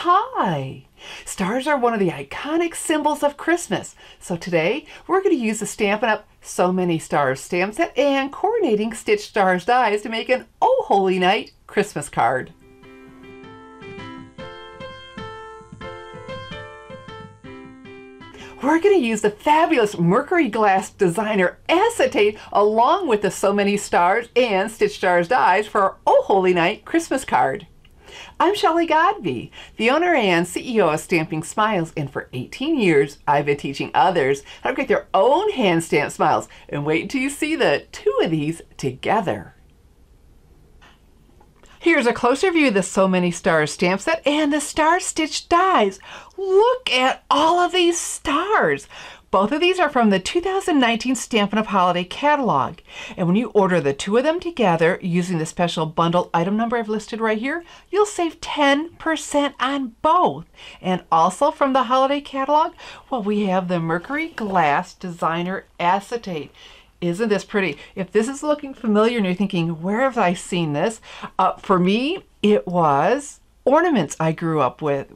Hi! Stars are one of the iconic symbols of Christmas. So today we're going to use the Stampin' Up! So Many Stars stamp set and coordinating stitched stars dies to make an Oh Holy Night Christmas card. We're going to use the fabulous Mercury glass designer Acetate along with the So Many Stars and Stitched Stars dies for our Oh Holy Night Christmas card. I'm Shelly Godby, the owner and CEO of Stamping Smiles, and for 18 years I've been teaching others how to create their own hand stamped smiles. And wait until you see the two of these together. Here's a closer view of the So Many Stars stamp set and the star stitched dies. Look at all of these stars. Both of these are from the 2019 Stampin' Up! Holiday Catalog. And when you order the two of them together using the special bundle item number I've listed right here, you'll save 10% on both. And also from the Holiday Catalog, well, we have the Mercury Glass Designer Acetate. Isn't this pretty? If this is looking familiar and you're thinking, where have I seen this? For me, it was ornaments I grew up with.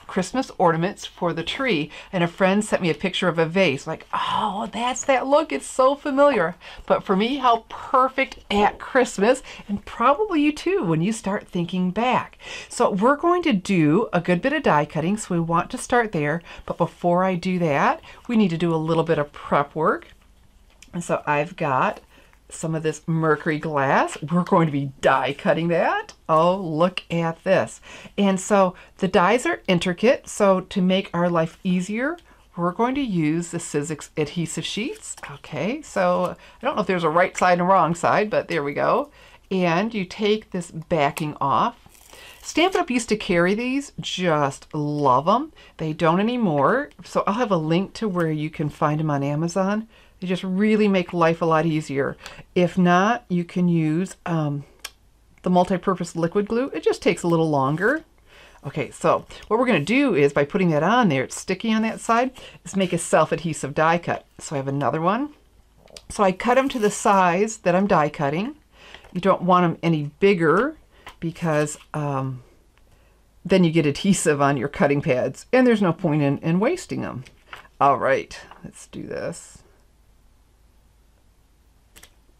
Christmas ornaments for the tree, and a friend sent me a picture of a vase, like, oh, that's that look, it's so familiar. But for me, how perfect at Christmas, and probably you too when you start thinking back. So we're going to do a good bit of die cutting, so we want to start there. But before I do that, we need to do a little bit of prep work. And so I've got some of this Mercury glass. We're going to be die cutting that. Oh, look at this. And so the dies are intricate, so to make our life easier, we're going to use the Sizzix adhesive sheets. Okay, so I don't know if there's a right side and a wrong side, but there we go. And you take this backing off. Stampin' Up! Used to carry these, just love them. They don't anymore, so I'll have a link to where you can find them on Amazon. They just really make life a lot easier. If not, you can use the multi-purpose liquid glue. It just takes a little longer. Okay, so what we're going to do is by putting that on there, it's sticky on that side, is make a self-adhesive die cut. So I have another one. So I cut them to the size that I'm die cutting. You don't want them any bigger because then you get adhesive on your cutting pads, and there's no point in wasting them. All right, let's do this.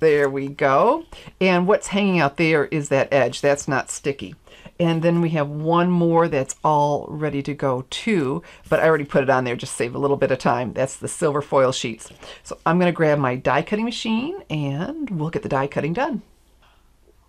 There we go. And what's hanging out there is that edge. That's not sticky. And then we have one more that's all ready to go too, but I already put it on there, just save a little bit of time. That's the silver foil sheets. So I'm going to grab my die cutting machine and we'll get the die cutting done.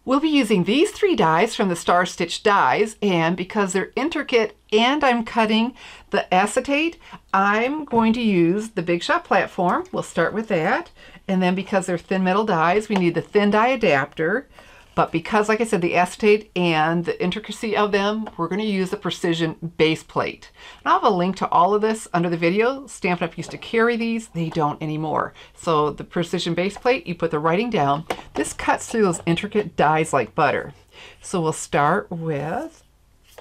We'll be using these three dies from the Star Stitch dies, and because they're intricate and I'm cutting the acetate, I'm going to use the Big Shot platform. We'll start with that. And then because they're thin metal dies, we need the thin die adapter. But because, like I said, the acetate and the intricacy of them, we're going to use the precision base plate. And I'll have a link to all of this under the video. Stampin' Up! Used to carry these. They don't anymore. So the precision base plate, you put the writing down. This cuts through those intricate dies like butter. So we'll start with,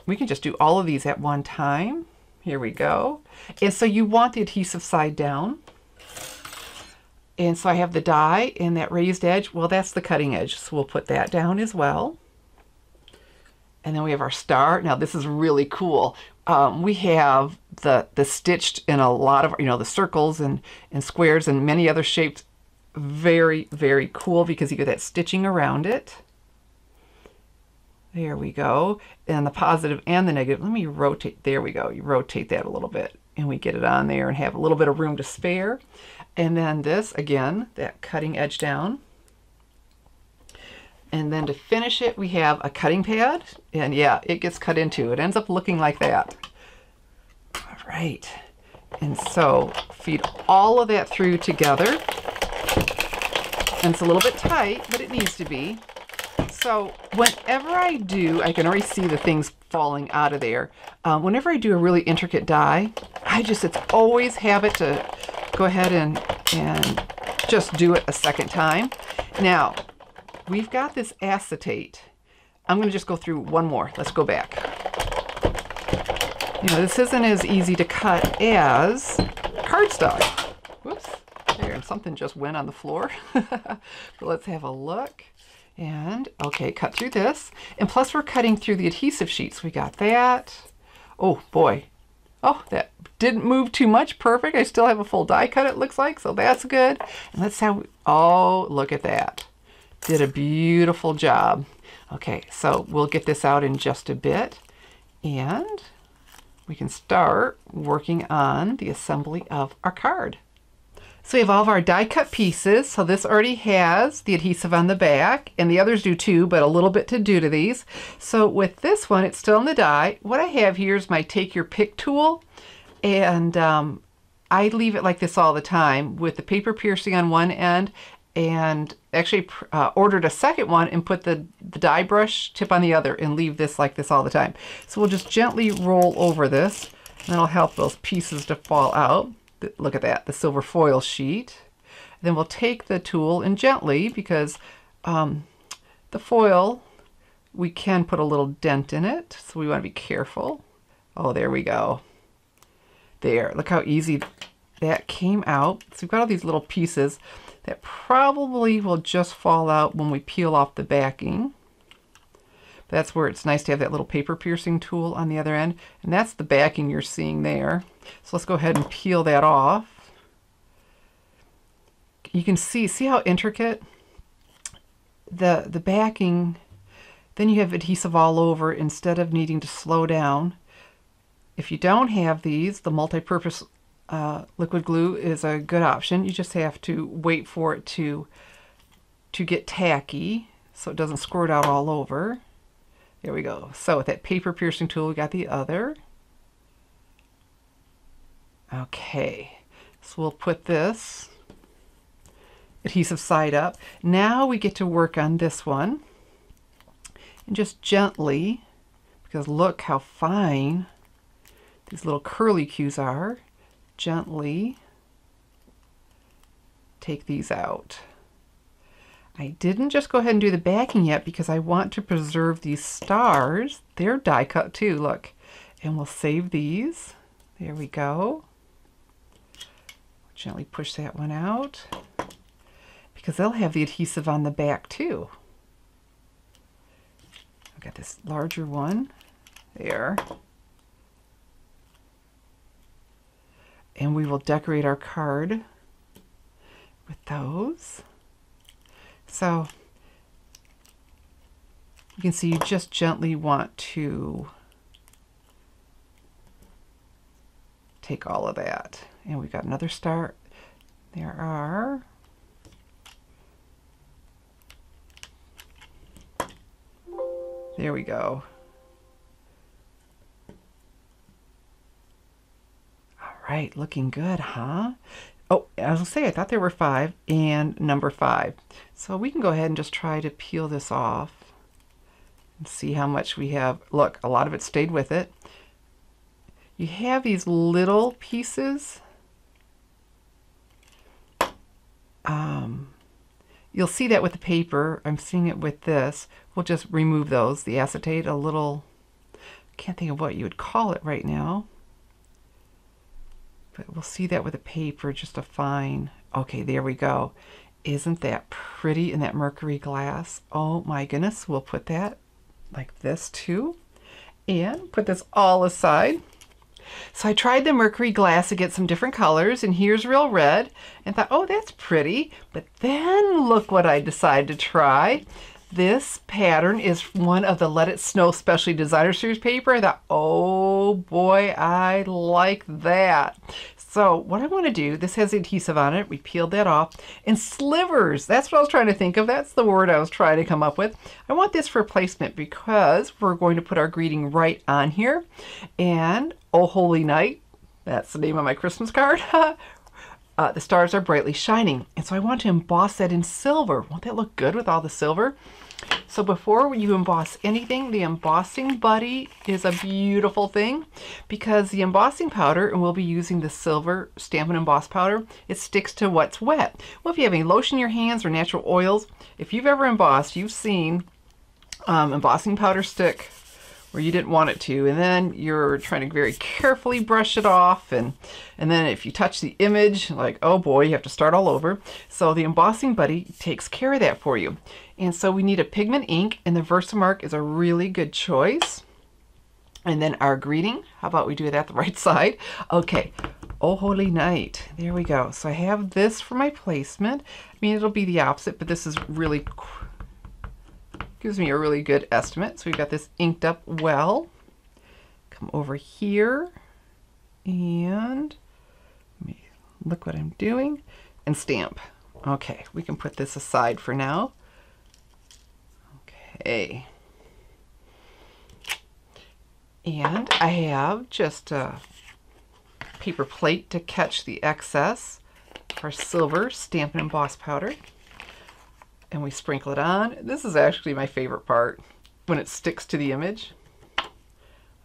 we can just do all of these at one time. Here we go. And so you want the adhesive side down. And so I have the die and that raised edge. Well, that's the cutting edge, so we'll put that down as well. And then we have our star. Now this is really cool. We have the stitched in a lot of, the circles and squares and many other shapes. Very, very cool because you get that stitching around it. There we go. And the positive and the negative. Let me rotate. There we go. You rotate that a little bit and we get it on there and have a little bit of room to spare. And then this, again, that cutting edge down. And then to finish it, we have a cutting pad. And yeah, it gets cut into. It ends up looking like that. All right. And so feed all of that through together. And it's a little bit tight, but it needs to be. So whenever I do, I can already see the things falling out of there. Whenever I do a really intricate die, it's always habit to go ahead and just do it a second time. Now, we've got this acetate. I'm going to just go through one more. Let's go back. This isn't as easy to cut as cardstock. Whoops, there, and something just went on the floor. But let's have a look. And, okay, cut through this. And plus we're cutting through the adhesive sheets. We got that. Oh boy. Oh, that didn't move too much. Perfect. I still have a full die cut, it looks like, so that's good. And let's have, oh, look at that. Did a beautiful job. Okay, so we'll get this out in just a bit, and we can start working on the assembly of our card. So we have all of our die cut pieces. So this already has the adhesive on the back, and the others do too, but a little bit to do to these. So with this one, it's still in the die. What I have here is my take your pick tool, and I leave it like this all the time with the paper piercing on one end, and actually ordered a second one and put the die brush tip on the other and leave this like this all the time. So we'll just gently roll over this, and that'll help those pieces to fall out. Look at that, the silver foil sheet. Then we'll take the tool and gently, because the foil, we can put a little dent in it, so we want to be careful. Oh, there we go. There, look how easy that came out. So we've got all these little pieces that probably will just fall out when we peel off the backing. That's where it's nice to have that little paper piercing tool on the other end. And that's the backing you're seeing there. So let's go ahead and peel that off. You can see how intricate the backing, then you have adhesive all over instead of needing to slow down. If you don't have these, the multi-purpose liquid glue is a good option. You just have to wait for it to get tacky so it doesn't squirt out all over. There we go. So with that paper piercing tool, we got the other. Okay, so we'll put this adhesive side up. Now we get to work on this one. And just gently, because look how fine these little curly cues are, gently take these out. I didn't just go ahead and do the backing yet because I want to preserve these stars. They're die cut too, look. And we'll save these. There we go. Gently push that one out because they'll have the adhesive on the back too. I've got this larger one there. And we will decorate our card with those. So you can see you just gently want to take all of that. And we've got another star. There are there we go. All right, looking good, huh? Oh, I was gonna say, I thought there were 5 and number 5. So we can go ahead and just try to peel this off and see how much we have. Look, a lot of it stayed with it. You have these little pieces. You'll see that with the paper. I'm seeing it with this. We'll just remove those. The acetate, a little, can't think of what you would call it right now. But we'll see that with the paper, just a fine, okay, there we go. Isn't that pretty in that Mercury glass? Oh my goodness, we'll put that like this too. And put this all aside. So I tried the Mercury glass to get some different colors, and here's real red, and thought, oh, that's pretty. But then look what I decided to try. This pattern is one of the Let It Snow Specialty Designer Series paper. I thought, oh boy, I like that. So what I want to do, this has adhesive on it. We peeled that off. And slivers, that's what I was trying to think of. That's the word I was trying to come up with. I want this for placement because we're going to put our greeting right on here. And Oh Holy Night, that's the name of my Christmas card. The stars are brightly shining. And so I want to emboss that in silver. Won't that look good with all the silver? So before you emboss anything, the Embossing Buddy is a beautiful thing because the embossing powder, and we'll be using the silver Stampin' Emboss powder, it sticks to what's wet. Well, if you have any lotion in your hands or natural oils, if you've ever embossed, you've seen embossing powder stick where you didn't want it to, and then you're trying to very carefully brush it off, and then if you touch the image, like, oh boy, you have to start all over. So the Embossing Buddy takes care of that for you. And so we need a pigment ink, and the VersaMark is a really good choice. And then our greeting, how about we do it at the right side? Okay, oh holy night, there we go. So I have this for my placement. I mean, it'll be the opposite, but this is really, gives me a really good estimate. So we've got this inked up well. Come over here and look what I'm doing and stamp. Okay, we can put this aside for now. Okay. And I have just a paper plate to catch the excess of our silver Stampin' Emboss powder. And we sprinkle it on. This is actually my favorite part, when it sticks to the image.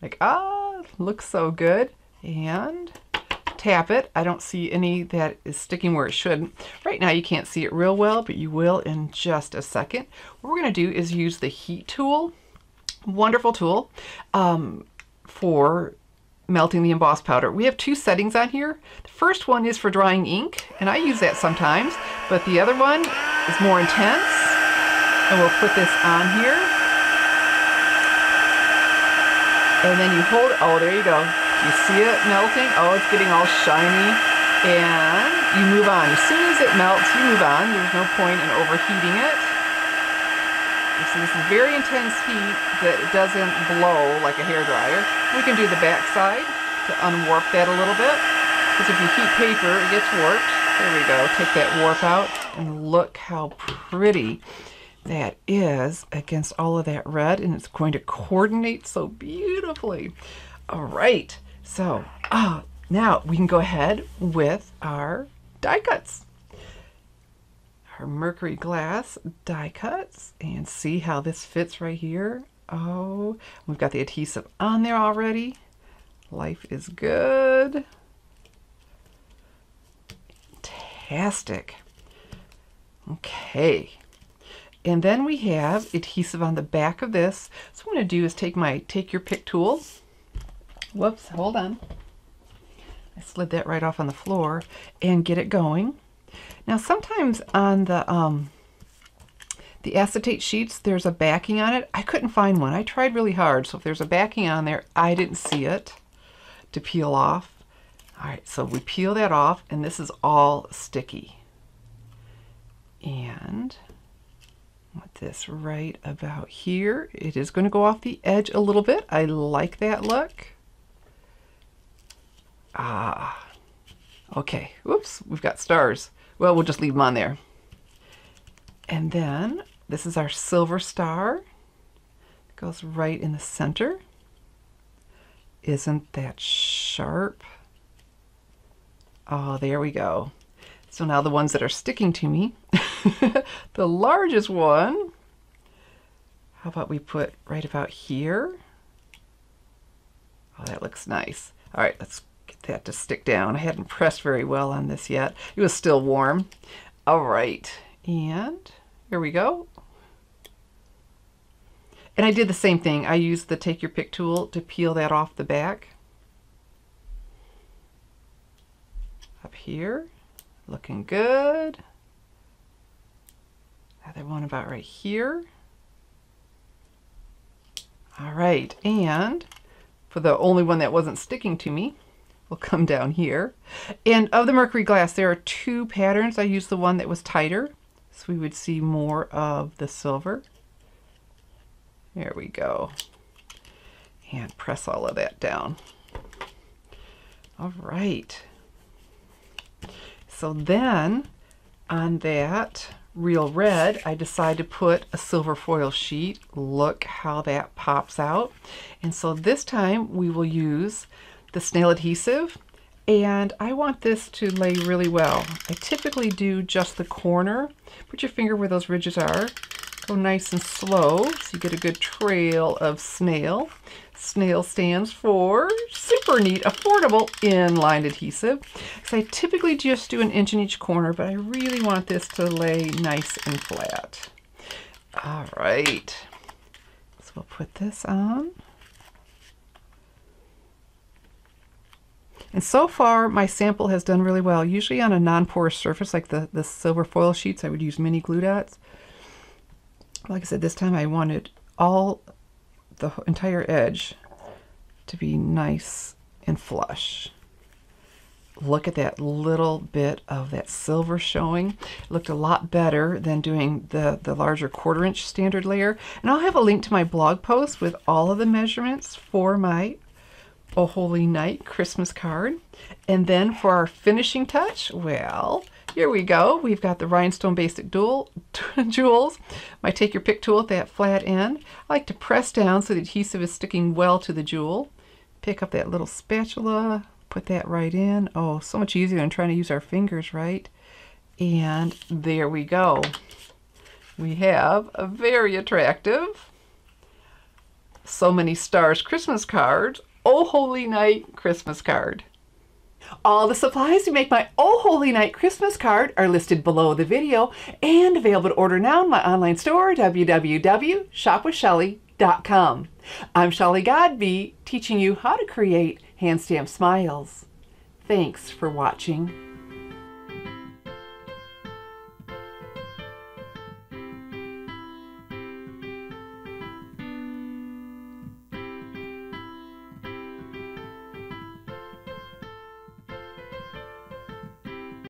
Like, ah, looks so good. And tap it. I don't see any that is sticking where it shouldn't. Right now you can't see it real well, but you will in just a second. What we're going to do is use the heat tool. Wonderful tool for melting the emboss powder. We have two settings on here. The first one is for drying ink, and I use that sometimes, but the other one is more intense. And we'll put this on here. And then you hold, oh, there you go. You see it melting? Oh, it's getting all shiny. And you move on. As soon as it melts, you move on. There's no point in overheating it. So this is very intense heat that it doesn't blow like a hairdryer. We can do the back side to unwarp that a little bit. Because if you heat paper, it gets warped. There we go. Take that warp out and look how pretty that is against all of that red, and it's going to coordinate so beautifully. All right, so now we can go ahead with our die cuts. Our Mercury glass die cuts, and see how this fits right here. Oh, we've got the adhesive on there already. Life is good. Fantastic. Okay. And then we have adhesive on the back of this. So what I'm going to do is take my Take Your Pick tool. Whoops, hold on. I slid that right off on the floor and get it going. Now sometimes on the acetate sheets, there's a backing on it. I couldn't find one. I tried really hard. So if there's a backing on there, I didn't see it to peel off. All right, so we peel that off, and this is all sticky. And with this right about here, it is going to go off the edge a little bit. I like that look. Okay. Whoops, we've got stars. Well, we'll just leave them on there. And then this is our silver star. It goes right in the center. Isn't that sharp? Oh, there we go. So now the ones that are sticking to me, the largest one, how about we put right about here? Oh, that looks nice. All right, let's get that to stick down. I hadn't pressed very well on this yet. It was still warm. All right, and here we go. And I did the same thing. I used the Take Your Pick tool to peel that off the back. Up here, looking good. Another one about right here. All right, and for the only one that wasn't sticking to me, we'll come down here. And of the Mercury glass, there are two patterns. I used the one that was tighter, so we would see more of the silver. There we go. And press all of that down. All right. So then on that real red, I decided to put a silver foil sheet. Look how that pops out. And so this time we will use the SNAIL adhesive, and I want this to lay really well. I typically do just the corner. Put your finger where those ridges are. Go nice and slow so you get a good trail of SNAIL. SNAIL stands for super neat, affordable inline adhesive. So I typically just do 1 inch in each corner, but I really want this to lay nice and flat. All right, so we'll put this on. And so far, my sample has done really well. Usually on a non-porous surface like the silver foil sheets, I would use mini glue dots. Like I said, this time I wanted all the entire edge to be nice and flush. Look at that little bit of that silver showing. It looked a lot better than doing the larger 1/4 inch standard layer. And I'll have a link to my blog post with all of the measurements for my Oh Holy Night Christmas card. And then for our finishing touch, well, here we go. We've got the Rhinestone Basic Jewels. My Take Your Pick tool at that flat end. I like to press down so the adhesive is sticking well to the jewel. Pick up that little spatula. Put that right in. Oh, so much easier than trying to use our fingers, right? And there we go. We have a very attractive So Many Stars Christmas card, Oh Holy Night Christmas card. All the supplies to make my Oh Holy Night Christmas card are listed below the video and available to order now in my online store, www.shopwithshelly.com. I'm Shelly Godby, teaching you how to create hand stamped smiles. Thanks for watching.